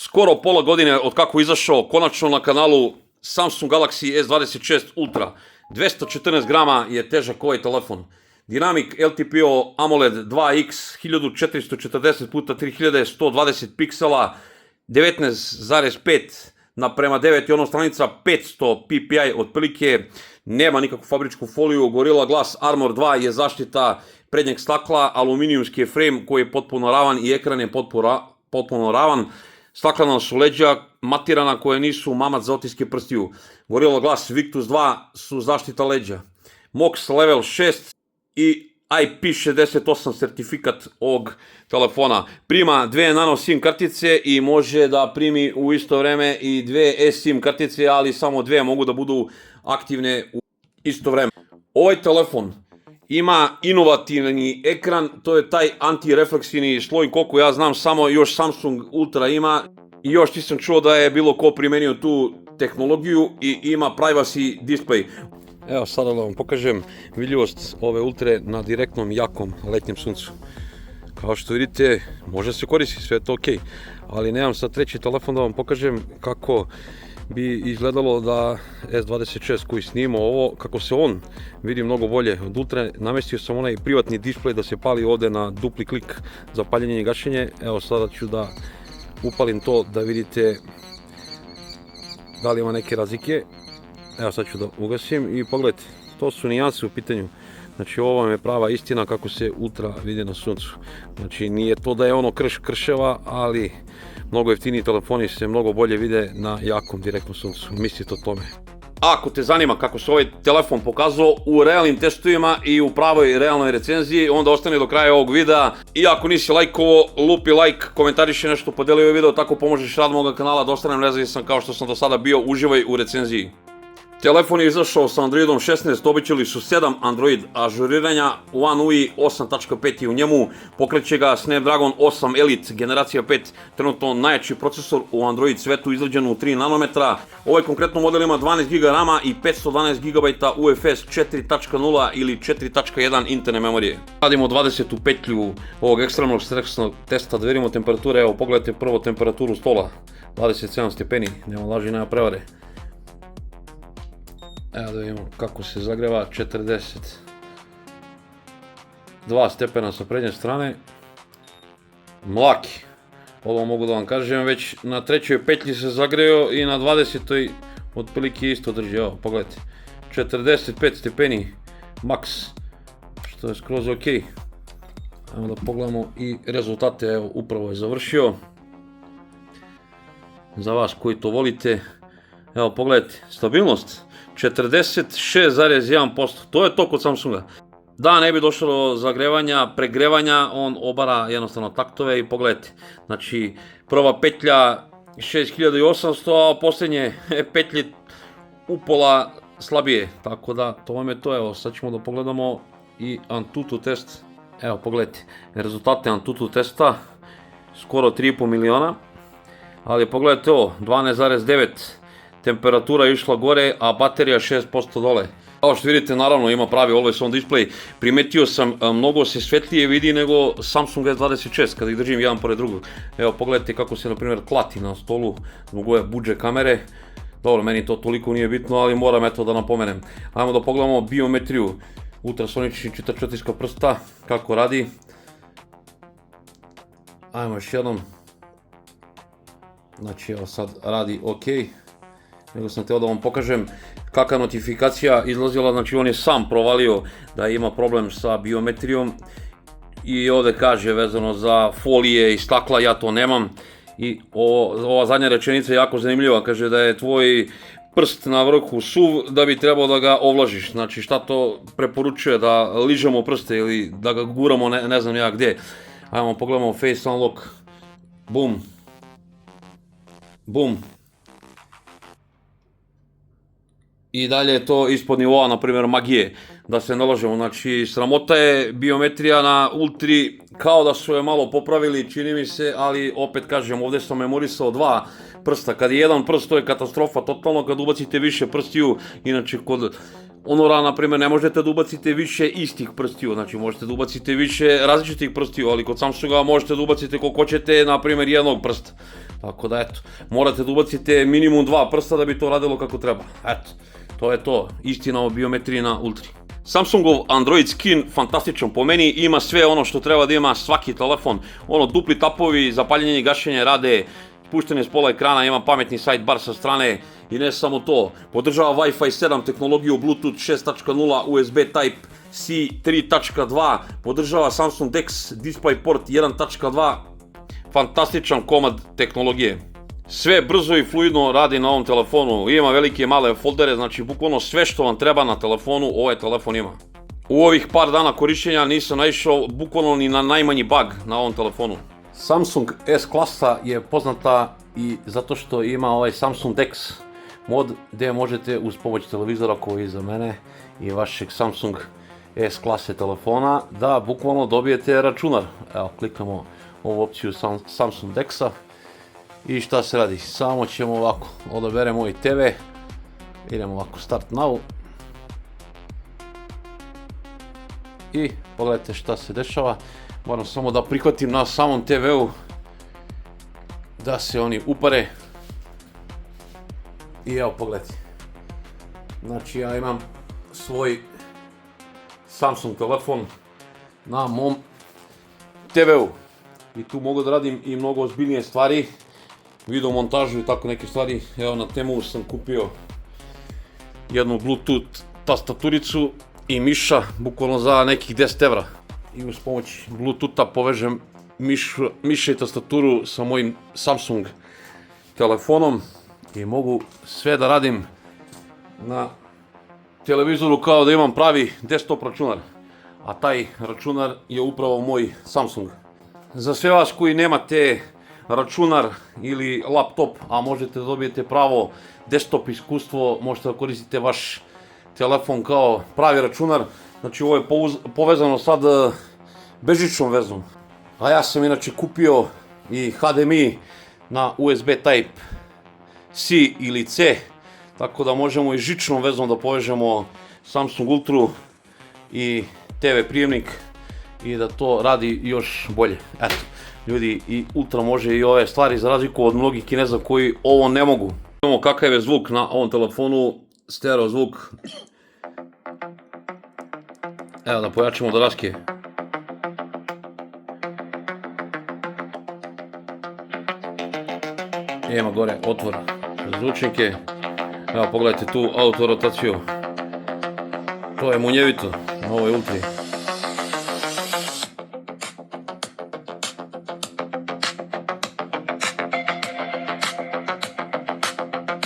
skoro pola godine od kako je izašao konačno na kanalu Samsung Galaxy S26 Ultra. 214 grama je težak ovaj telefon. Dynamic LTPO AMOLED 2X 1440 x 3120 piksela, 19,5:9 i ono stranica 500 ppi otprilike. Nema nikakvu fabričku foliju. Gorilla Glass Armor 2 je zaštita prednjeg stakla, aluminijumski je frame koji je potpuno ravan i ekran je potpuno ravan. Staklena su leđa, matirana koje nisu mamac za otiske prstiju. Gorilla Glass Victus 2 su zaštita leđa. MOX Level 6 i IP68 sertifikat ovog telefona. Prima dve nano SIM kartice i može da primi u isto vreme i dve eSIM kartice, ali samo dve mogu da budu aktivne u isto vreme. Ovaj telefon ima inovativni ekran, to je taj antirefleksivni sloj, koliko ja znam samo još Samsung Ultra ima i još nisam čuo da je bilo ko primenio tu tehnologiju i ima privacy display. Evo sada da vam pokažem vidljivost ove Ultre na direktnom jakom letnjem suncu. Kao što vidite, može se koristiti, sve je to ok, ali nemam sad treći telefon da vam pokažem kako bi izgledalo da S26 koji snimao ovo, kako se on vidi mnogo bolje od Ultra. Namestio sam onaj privatni display da se pali ovde na dupli klik za paljenje i gašenje. Evo sada ću da upalim to da vidite da li ima neke razlike. Evo sad ću da ugasim i pogledajte, to su nijanse u pitanju. Znači ovo vam je prava istina kako se Ultra vidi na suncu. Znači nije to da je ono krševa, ali mnogo jeftiniji telefoni se mnogo bolje vide na jakom direktnom suncu. Mislite o tome. Ako te zanima kako se ovaj telefon pokazao u realnim testovima i u pravoj realnoj recenziji, onda ostane do kraja ovog videa. I ako nisi lajkovo, lupi like, komentariši nešto, podeli ovaj video, tako pomožeš rad moga kanala da ostanem nezavisan kao što sam do sada bio. Uživaj u recenziji. Telefon je izašao sa Androidom 16, obećali su 7 Android ažuriranja, One UI 8.5 je u njemu, pokreće ga Snapdragon 8 Elite generacija 5, trenutno najjači procesor u Android svetu, izrađen u 3 nanometra. Ovaj konkretno model ima 12 GB rama i 512 GB UFS 4.0 ili 4.1 interne memorije. Radimo 20. petlju ovog ekstremnog stresnog testa, da vidimo temperature. Evo pogledajte prvo temperaturu stola, 27 stepeni, nema laži, nema prevare. Evo da vidimo kako se zagreva, 42 stepena sa prednje strane. Mlaki, ovo mogu da vam kažem, već na trećoj petlji se zagreo i na 20. otprilike isto drži. Evo pogledajte, 45 stepeni max, što je skroz ok. Evo da pogledamo i rezultate, evo upravo je završio. Za vas koji to volite, evo pogledajte, stabilnost 46,1%, to je to kod Samsunga. Da ne bi došlo do zagrevanja, pregrevanja, on obara jednostavno taktove i pogledajte. Znači, prva petlja 6800, a posljednje petlje upola slabije. Tako da, to vam je to. Evo, sad ćemo da pogledamo i Antutu test. Evo, pogledajte, rezultate Antutu testa, skoro 3,5 miliona. Ali pogledajte ovo, 12,9. Temperatura je išla gore, a baterija 6% dole. Kao što vidite, naravno ima pravi always on display. Primetio sam, mnogo se svetlije vidi nego Samsung S26 kada ih držim jedan pored drugog. Evo pogledajte kako se na primjer klati na stolu zbog ove budže kamere. Dobro, meni to toliko nije bitno, ali moram eto da napomenem. Ajmo da pogledamo biometriju. Ultrasonični čitač otiska prsta, kako radi. Ajmo još jednom. Znači evo sad radi ok. Nego sam teo da vam pokažem kakva notifikacija izlazila, znači on je sam provalio da ima problem sa biometrijom i ovde kaže vezano za folije i stakla, ja to nemam. I ova zadnja rečenica je jako zanimljiva, kaže da je tvoj prst na vrhu suv da bi trebao da ga ovlažiš. Znači šta to preporučuje, da ližemo prste ili da ga guramo ne znam ja gdje. Ajmo pogledamo face unlock, bum, bum. I dalje je to ispod nivoa, na primjer, magije, da se ne lažemo. Znači, sramota je biometrija na Ultri, kao da su je malo popravili, čini mi se, ali opet kažem, ovdje sam memorisao 2 prsta. Kad je jedan prst, to je katastrofa, totalno, kad ubacite više prstiju, inače kod Honora, na primjer, ne možete da ubacite više istih prstiju, znači možete da ubacite više različitih prstiju, ali kod Samsunga možete da ubacite koliko hoćete, na primjer, jednog prsta. Tako da, eto, morate da ubacite minimum 2 prsta da bi to radilo kako treba. Eto, to je to, istina o biometriji na Ultri. Samsungov Android Skin, fantastičan po meni, ima sve ono što treba da ima svaki telefon. Dupli tapovi, zapaljenje i gašenje rade, puštanje s pola ekrana, ima pametni sidebar sa strane i ne samo to. Podržava Wi-Fi 7 tehnologiju, Bluetooth 6.0, USB Type-C 3.2, podržava Samsung DeX DisplayPort 1.2, fantastičan komad tehnologije. Sve brzo i fluidno radi na ovom telefonu, ima velike i male foldere, znači bukvalno sve što vam treba na telefonu, ovaj telefon ima. U ovih par dana korišćenja nisam naišao bukvalno ni na najmanji bug na ovom telefonu. Samsung S klasa je poznata i zato što ima ovaj Samsung DeX mod gdje možete uz pomoć televizora koji je iza mene i vašeg Samsung S klase telefona da bukvalno dobijete računar. Evo, kliknemo ovu opciju Samsung DeX-a i šta se radi, samo ćemo ovako, odaberemo ovaj TV, idemo ovako Start Now i pogledajte šta se dešava. Moram samo da prihvatim na samom TV-u da se oni upare i evo pogledajte. Znači ja imam svoj Samsung telefon na mom TV-u i tu mogu da radim i mnogo ozbiljnije stvari, video montažu i tako neke stvari. Evo na Temu sam kupio jednu Bluetooth tastaturicu i miša bukvalno za nekih 10 evra. I uz pomoć Bluetootha povežem miša i tastaturu sa mojim Samsung telefonom i mogu sve da radim na televizoru kao da imam pravi desktop računar. A taj računar je upravo moj Samsung. Za sve vas koji nemate računar ili laptop, a možete da dobijete pravo desktop iskustvo, možete da koristite vaš telefon kao pravi računar. Znači ovo je povezano sad bežičnom vezom. A ja sam inače kupio i HDMI na USB Type-C ili C, tako da možemo i žičnom vezom da povežemo Samsung Ultru i TV prijemnik i da to radi još bolje. Eto, ljudi, i Ultra može i ove stvari za razliku od mnogih Kineza koji ovo ne mogu. Imamo kakav je zvuk na ovom telefonu, stereo zvuk. Evo da pojačamo odraske. Ima gore otvor za zvučnike. Evo pogledajte tu autorotaciju. To je munjevito na ovoj Ultri.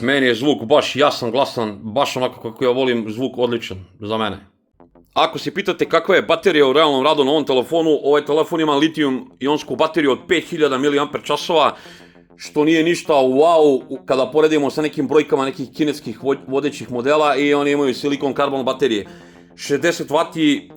Meni je zvuk baš jasan, glasan, baš onako kako ja volim, zvuk odličan za mene. Ako se pitate kakva je baterija u realnom radu na ovom telefonu, ovaj telefon ima litijum-ionsku bateriju od 5000 mAh, što nije ništa wow kada poredimo sa nekim brojkama nekih kineskih vodećih modela i oni imaju silikon karbon baterije. 60 W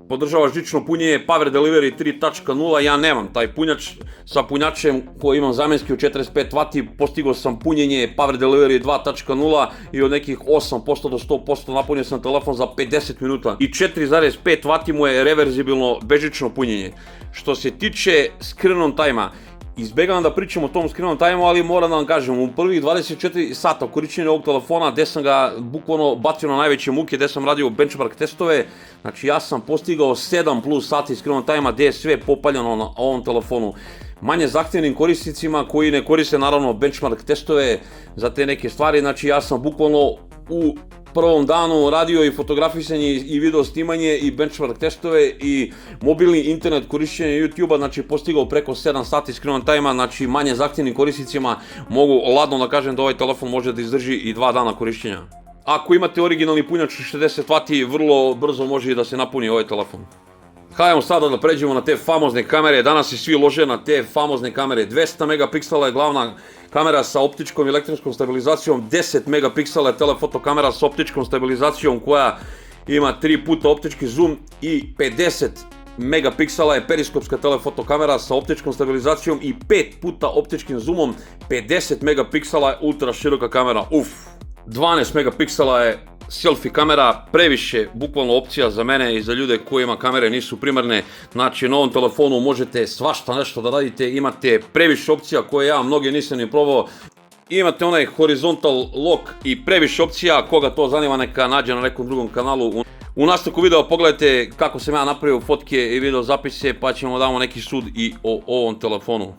podržava žično punjenje, Power Delivery 3.0, ja nemam taj punjač, sa punjačem koji imam zamjenski od 45 W, postigao sam punjenje Power Delivery 2.0 i od nekih 8% do 100% napunio sam telefon za 50 minuta i 4.5 W mu je reverzibilno bežično punjenje. Što se tiče screen on time-a, izbjegavam da pričam o tom screen on time-u, ali moram da vam kažem, u prvih 24 sata korišćenja ovog telefona, gdje sam ga bukvalno bacio na najveće muke, gdje sam radio benchmark testove, znači ja sam postigao 7+ sati screen on time-a, gdje je sve popaljeno na ovom telefonu. Manje zahtjevnim korisnicima koji ne koriste naravno benchmark testove za te neke stvari, znači ja sam bukvalno u prvom danu radio i fotografisanje i video snimanje i benchmark testove i mobilni internet korišćenje YouTube-a, znači postigao preko 7 sati screen on time-a, znači manje zahtjevnim korisnicima mogu ladno da kažem da ovaj telefon može da izdrži i 2 dana korišćenja. Ako imate originalni punjač 60 W, vrlo brzo može i da se napuni ovaj telefon. Hajmo sada da pređemo na te famozne kamere, danas se svi lože na te famozne kamere, 200 megapiksela je glavna kamera sa optičkom i elektronskom stabilizacijom, 10 megapiksela je telefoto kamera sa optičkom stabilizacijom koja ima 3 puta optički zoom i 50 megapiksela je periskopska telefoto kamera sa optičkom stabilizacijom i 5 puta optičkim zoomom, 50 megapiksela je ultra široka kamera, 12 megapiksela je selfie kamera, previše bukvalno opcija za mene i za ljude kojima kamere nisu primarne. Znači na ovom telefonu možete svašta nešto da radite, imate previše opcija koje ja mnoge nisam ni probao. Imate onaj horizontal lock i previše opcija, koga to zanima neka nađe na nekom drugom kanalu. U nastavku videa pogledajte kako sam ja napravio fotke i video zapise, pa ćemo damo neki sud i o ovom telefonu.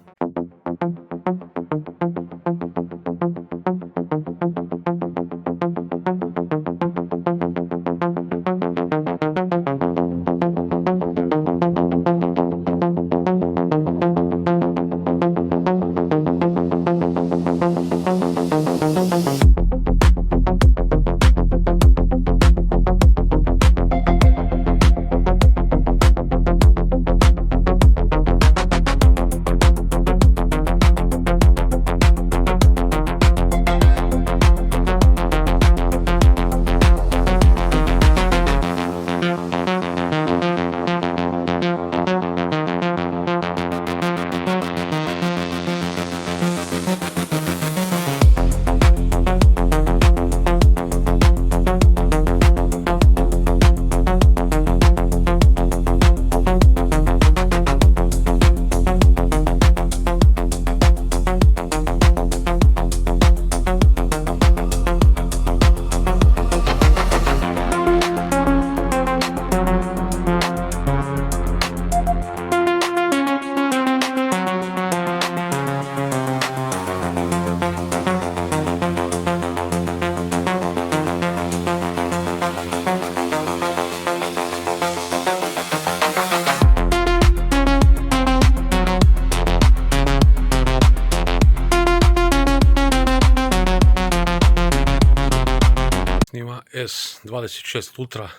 Snima S26 Ultra,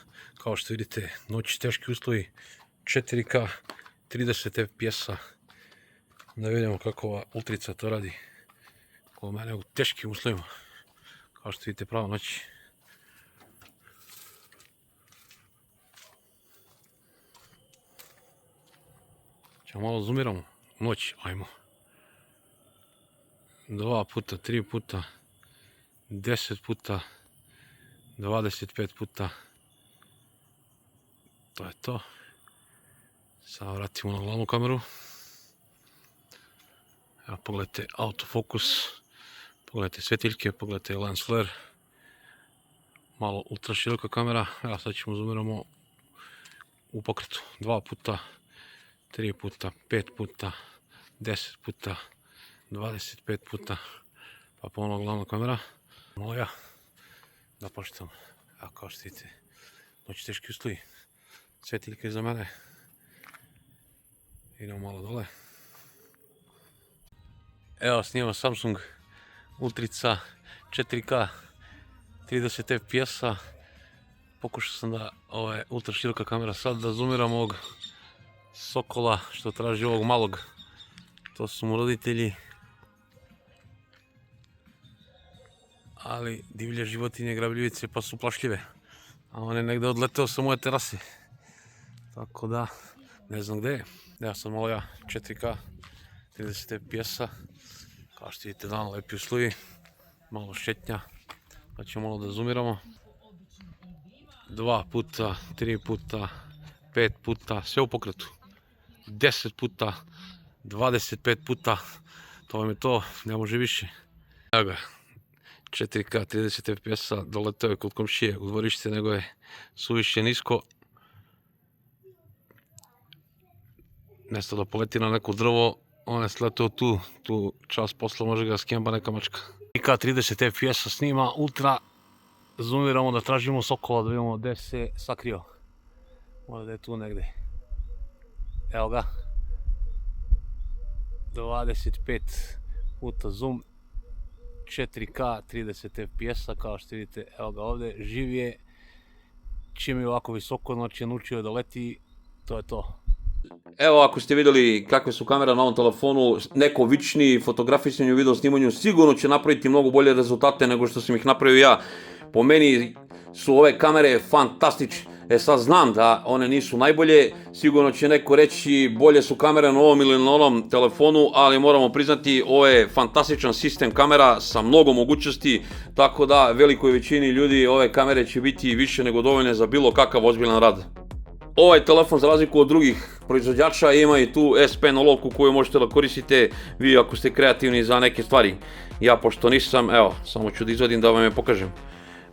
kao što vidite, noći teški uslovi, 4K, 30 FPS-a. Da vidimo kako ova Ultrica to radi kod mene u teškim uslovima, kao što vidite, pravo noći. Ćemo malo zoomiramo, noć, ajmo. 2 puta, 3 puta, 10 puta, 25 puta. To je to. Sada vratimo na glavnu kameru. Evo, pogledajte autofokus, pogledajte svetiljke, pogledajte lens flare. Malo ultra široka kamera. Evo, sad ćemo zoomiramo u pokretu. 2 puta, 3 puta, 5 puta, 10 puta, 25 puta. Pa ponovno glavna kamera. Moja. Da počnem, evo kao što vidite, noći teški uslovi, svetiljke za mene, idemo malo dole. Evo snimam Samsung Ultrica 4K 30 FPS-a, pokušao sam da ultra široka kamera sad da zoomiram ovog sokola što traži ovog malog, to su mu roditelji. Ali divlje životinje, grabljivice, pa su plašljive. A on je negde odleteo sa moje terase. Tako da, ne znam gde je. Evo sam malo ja, 4K, 30 FPS-a. Kao što vidite, dan lepi uslovi. Malo šetnja. Pa ćemo malo da zoomiramo. 2 puta, 3 puta, 5 puta, sve u pokretu. 10 puta, 25 puta. To vam je to, ne može više. Evo ga. 4K 30 FPS-a, doleteo je kod komšije u dvorište, nego je suviše nisko. Mjesto da poleti na neko drvo, on je sletao tu čas posla može ga skemba neka mačka. 4K 30 FPS-a snima ultra, zoomiramo da tražimo sokola, da vidimo gde se sakrio. Možda da je tu negde. Evo ga. 25 puta zoom. 4K 30 FPS-a, kao što vidite, evo ga ovdje, živ je, čim je ovako visoko, znači je naučio da leti, to je to. Evo, ako ste vidjeli kakve su kamere na ovom telefonu, neko vični fotografisanju i video snimanju sigurno će napraviti mnogo bolje rezultate nego što sam ih napravio ja. Po meni su ove kamere fantastične. E sad znam da one nisu najbolje, sigurno će neko reći bolje su kamere na ovom ili na onom telefonu, ali moramo priznati ovo je fantastičan sistem kamera sa mnogo mogućnosti, tako da velikoj većini ljudi ove kamere će biti više nego dovoljne za bilo kakav ozbiljan rad. Ovaj telefon, za razliku od drugih proizvođača, ima i tu S Pen olovku koju možete da koristite vi ako ste kreativni za neke stvari. Ja pošto nisam, evo, samo ću da izvadim da vam je pokažem.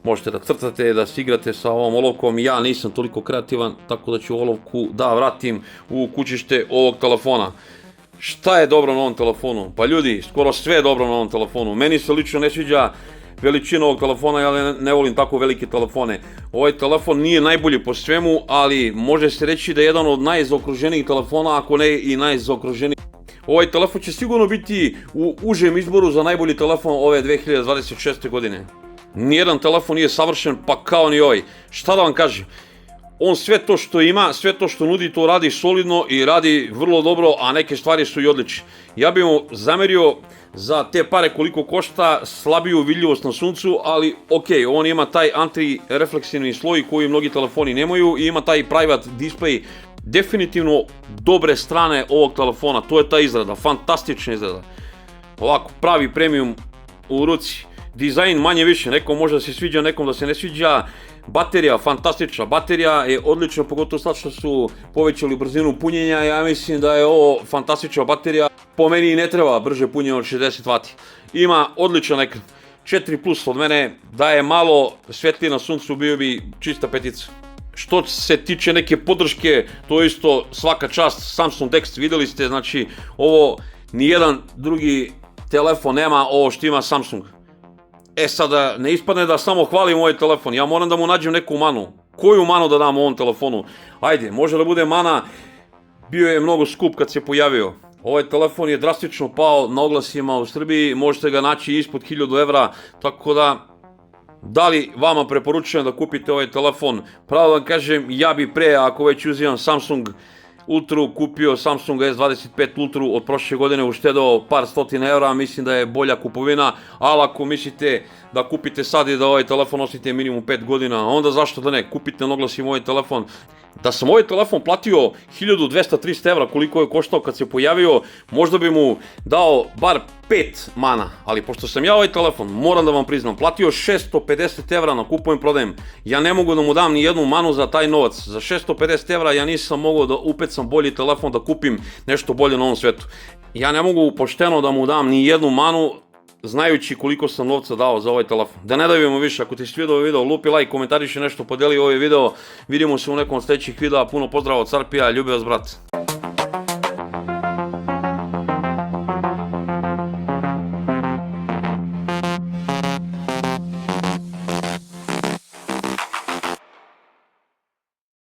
Možete da crtate, da se igrate sa ovom olovkom, ja nisam toliko kreativan, tako da ću olovku da vratim u kućište ovog telefona. Šta je dobro na ovom telefonu? Pa ljudi, skoro sve je dobro na ovom telefonu. Meni se lično ne sviđa veličina ovog telefona, ja ne volim tako velike telefone. Ovaj telefon nije najbolji po svemu, ali može se reći da je jedan od najzaokruženijih telefona, ako ne i najzaokruženiji. Ovaj telefon će sigurno biti u užem izboru za najbolji telefon ove 2026. godine. Nijedan telefon nije savršen, pa kao ni ovaj. Šta da vam kažem? On sve to što ima, sve to što nudi, to radi solidno i radi vrlo dobro, a neke stvari su i odlične. Ja bih mu zamerio za te pare koliko košta slabiju vidljivost na suncu, ali ok, on ima taj antirefleksivni sloj koji mnogi telefoni nemaju i ima taj private display. Definitivno dobre strane ovog telefona, to je ta izrada, fantastična izrada. Ovako, pravi premium u ruci. Dizajn manje više, nekom može da se sviđa, nekom da se ne sviđa. Baterija, fantastična, baterija je odlična, pogotovo sad što su povećali brzinu punjenja, ja mislim da je ovo fantastična baterija. Po meni ne treba brže punjenje od 60 W. Ima odličan ekran, 4+, od mene da je malo svetli na suncu bio bi čista petica. Što se tiče neke podrške, to isto svaka čast, Samsung DeX, vidjeli ste, znači ovo nijedan drugi telefon nema ovo što ima Samsung. E sada, ne ispadne da samo hvalim ovaj telefon, ja moram da mu nađem neku manu. Koju manu da dam ovom telefonu? Ajde, može da bude mana, bio je mnogo skup kad se pojavio. Ovaj telefon je drastično pao na oglasima u Srbiji, možete ga naći ispod 1000 evra, tako da li vama preporučujem da kupite ovaj telefon? Pravo vam kažem, ja bi pre, ako već uzimam Samsung Ultru, kupio Samsung S25 Ultru od prošle godine, uštedao par stotina evra, mislim da je bolja kupovina, ali ako mislite da kupite sad i da ovaj telefon nosite minimum 5 godina, onda zašto da ne, kupite na oglasima ovaj telefon. Da sam ovaj telefon platio 1200-300 evra koliko je koštao kad se pojavio, možda bi mu dao bar 5 mana, ali pošto sam ja ovaj telefon, moram da vam priznam, platio 650 evra na kupujem prodajem, ja ne mogu da mu dam ni jednu manu za taj novac. Za 650 evra ja nisam mogao da upecam bolji telefon, da kupim nešto bolje na ovom svetu. Ja ne mogu pošteno da mu dam ni jednu manu, znajući koliko sam novca dao za ovaj telefon. Da ne davimo više, ako ti se svidio ovaj video, lupi like, komentariši nešto, podeli ovaj video, vidimo se u nekom od sljedećih videa, puno pozdrava od Carpija, ljubi vas brat.